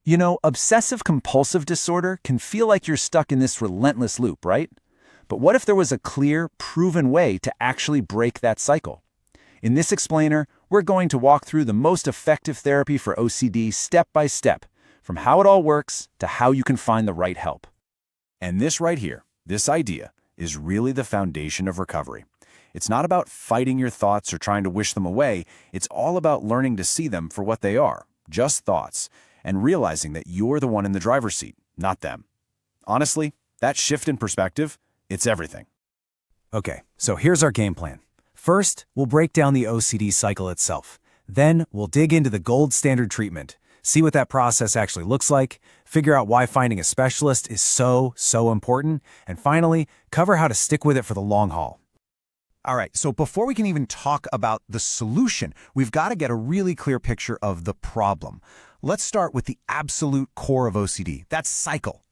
You know, obsessive-compulsive disorder can feel like you're stuck in this relentless loop, right? But what if there was a clear, proven way to actually break that cycle? In this explainer, we're going to walk through the most effective therapy for OCD step by step, from how it all works to how you can find the right help. And this right here, this idea, is really the foundation of recovery. It's not about fighting your thoughts or trying to wish them away. It's all about learning to see them for what they are, just thoughts, and realizing that you're the one in the driver's seat, not them. Honestly, that shift in perspective, it's everything. Okay, so here's our game plan. First, we'll break down the OCD cycle itself. Then, we'll dig into the gold standard treatment, see what that process actually looks like, figure out why finding a specialist is so important, and finally, cover how to stick with it for the long haul. All right, so before we can even talk about the solution, we've got to get a really clear picture of the problem. Let's start with the absolute core of OCD, that cycle.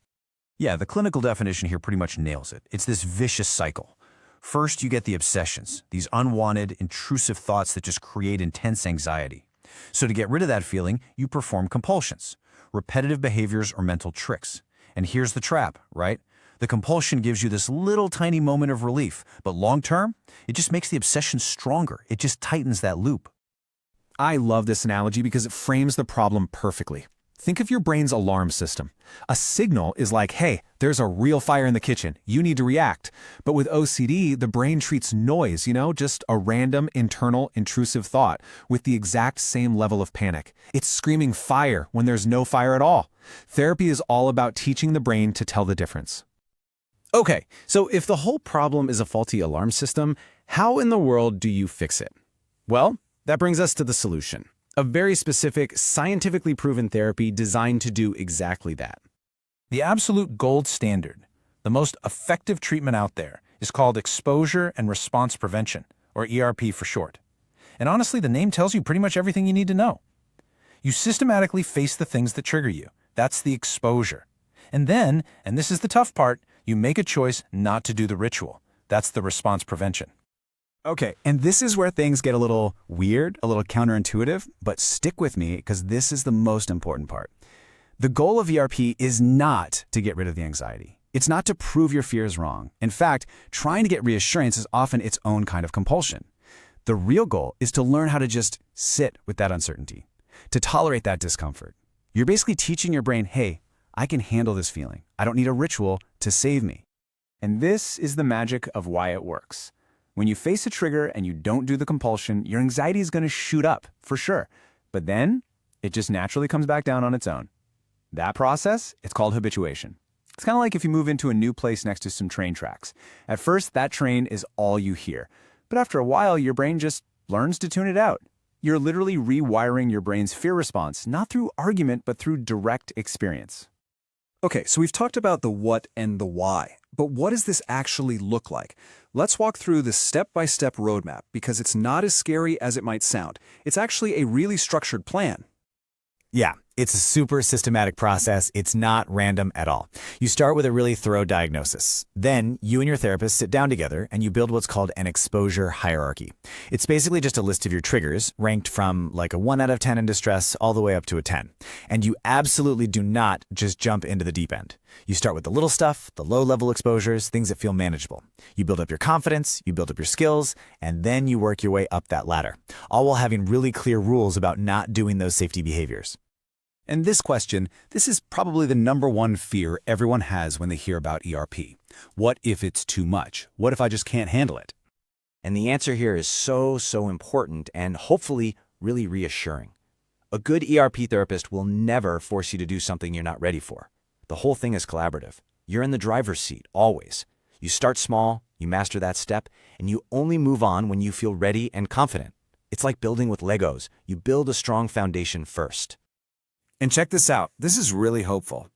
Yeah, the clinical definition here pretty much nails it. It's this vicious cycle. First, you get the obsessions, these unwanted, intrusive thoughts that just create intense anxiety. So to get rid of that feeling, you perform compulsions, repetitive behaviors or mental tricks. And here's the trap, right? The compulsion gives you this little tiny moment of relief, but long-term, it just makes the obsession stronger. It just tightens that loop. I love this analogy because it frames the problem perfectly. Think of your brain's alarm system. A signal is like, hey, there's a real fire in the kitchen. You need to react. But with OCD, the brain treats noise, just a random, internal, intrusive thought with the exact same level of panic. It's screaming fire when there's no fire at all. Therapy is all about teaching the brain to tell the difference. Okay, so if the whole problem is a faulty alarm system, how in the world do you fix it? Well, that brings us to the solution. A very specific, scientifically proven therapy designed to do exactly that. The absolute gold standard, the most effective treatment out there, is called exposure and response prevention, or ERP for short. And honestly, the name tells you pretty much everything you need to know. You systematically face the things that trigger you. That's the exposure. And then, and this is the tough part, you make a choice not to do the ritual. That's the response prevention. Okay, and this is where things get a little weird, a little counterintuitive, but stick with me because this is the most important part. The goal of ERP is not to get rid of the anxiety. It's not to prove your fears wrong. In fact, trying to get reassurance is often its own kind of compulsion. The real goal is to learn how to just sit with that uncertainty, to tolerate that discomfort. You're basically teaching your brain, hey, I can handle this feeling. I don't need a ritual to save me. And this is the magic of why it works. When you face a trigger and you don't do the compulsion, your anxiety is going to shoot up, for sure. But then, it just naturally comes back down on its own. That process, it's called habituation. It's kind of like if you move into a new place next to some train tracks. At first, that train is all you hear. But after a while, your brain just learns to tune it out. You're literally rewiring your brain's fear response, not through argument, but through direct experience. Okay, so we've talked about the what and the why, but what does this actually look like? Let's walk through the step-by-step roadmap because it's not as scary as it might sound. It's actually a really structured plan. Yeah, it's a super systematic process. It's not random at all. You start with a really thorough diagnosis. Then you and your therapist sit down together and you build what's called an exposure hierarchy. It's basically just a list of your triggers ranked from like a 1 out of 10 in distress all the way up to a 10. And you absolutely do not just jump into the deep end. You start with the little stuff, the low-level exposures, things that feel manageable. You build up your confidence, you build up your skills, and then you work your way up that ladder, all while having really clear rules about not doing those safety behaviors. And this question, this is probably the #1 fear everyone has when they hear about ERP. What if it's too much? What if I just can't handle it? And the answer here is so important and hopefully really reassuring. A good ERP therapist will never force you to do something you're not ready for. The whole thing is collaborative. You're in the driver's seat, always. You start small, you master that step, and you only move on when you feel ready and confident. It's like building with Legos. You build a strong foundation first. And check this out. This is really hopeful.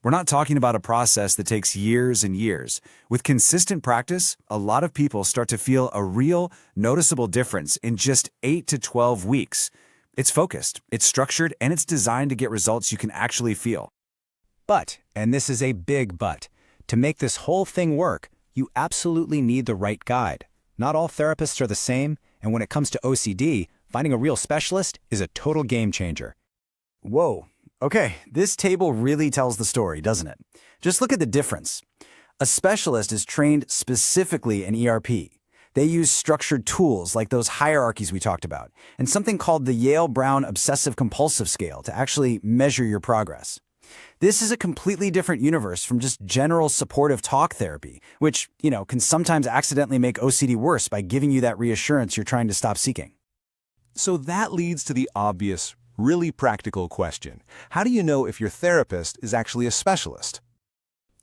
We're not talking about a process that takes years and years. With consistent practice, a lot of people start to feel a real, noticeable difference in just 8 to 12 weeks. It's focused, it's structured, and it's designed to get results you can actually feel. But, and this is a big but, to make this whole thing work, you absolutely need the right guide. Not all therapists are the same, and when it comes to OCD, finding a real specialist is a total game changer. Whoa. Okay, this table really tells the story, doesn't it? Just look at the difference. A specialist is trained specifically in ERP. They use structured tools like those hierarchies we talked about, and something called the Yale-Brown Obsessive-Compulsive Scale to actually measure your progress. This is a completely different universe from just general supportive talk therapy, which, can sometimes accidentally make OCD worse by giving you that reassurance you're trying to stop seeking. So that leads to the obvious, really practical question. How do you know if your therapist is actually a specialist?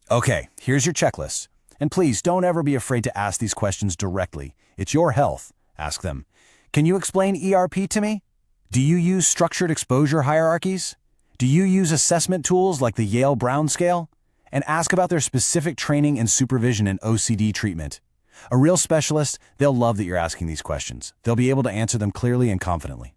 Okay, here's your checklist. And please don't ever be afraid to ask these questions directly. It's your health. Ask them. Can you explain ERP to me? Do you use structured exposure hierarchies? Do you use assessment tools like the Yale-Brown scale? And ask about their specific training and supervision in OCD treatment. A real specialist, they'll love that you're asking these questions. They'll be able to answer them clearly and confidently.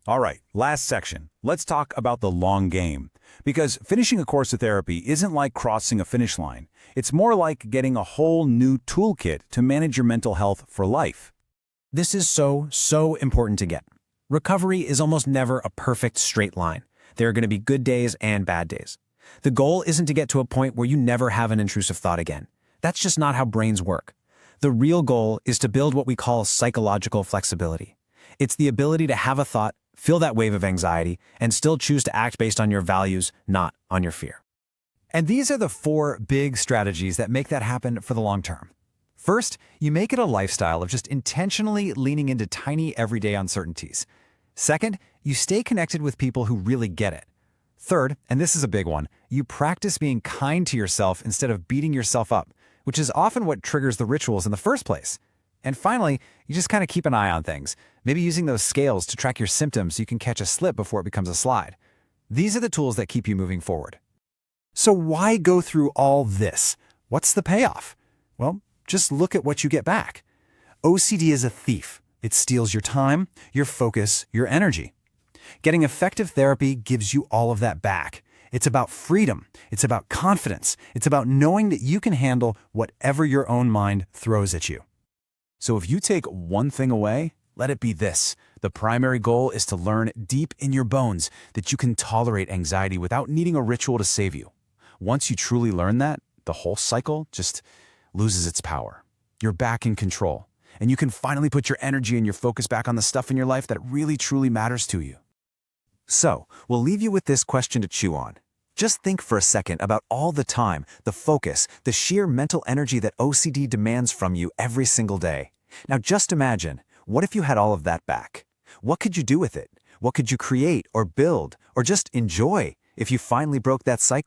All right, last section. Let's talk about the long game. Because finishing a course of therapy isn't like crossing a finish line. It's more like getting a whole new toolkit to manage your mental health for life. This is so important to get. Recovery is almost never a perfect straight line. There are going to be good days and bad days. The goal isn't to get to a point where you never have an intrusive thought again. That's just not how brains work. The real goal is to build what we call psychological flexibility. It's the ability to have a thought, feel that wave of anxiety, and still choose to act based on your values, not on your fear. And these are the 4 big strategies that make that happen for the long term. First, you make it a lifestyle of just intentionally leaning into tiny everyday uncertainties. Second, you stay connected with people who really get it. Third, and this is a big one, you practice being kind to yourself instead of beating yourself up, which is often what triggers the rituals in the first place. And finally, you just kind of keep an eye on things, maybe using those scales to track your symptoms so you can catch a slip before it becomes a slide. These are the tools that keep you moving forward. So why go through all this? What's the payoff? Well, just look at what you get back. OCD is a thief. It steals your time, your focus, your energy. Getting effective therapy gives you all of that back. It's about freedom. It's about confidence. It's about knowing that you can handle whatever your own mind throws at you. So if you take one thing away, let it be this. The primary goal is to learn deep in your bones that you can tolerate anxiety without needing a ritual to save you. Once you truly learn that, the whole cycle just loses its power. You're back in control, and you can finally put your energy and your focus back on the stuff in your life that really truly matters to you. So, we'll leave you with this question to chew on. Just think for a second about all the time, the focus, the sheer mental energy that OCD demands from you every single day. Now just imagine, what if you had all of that back? What could you do with it? What could you create or build or just enjoy if you finally broke that cycle?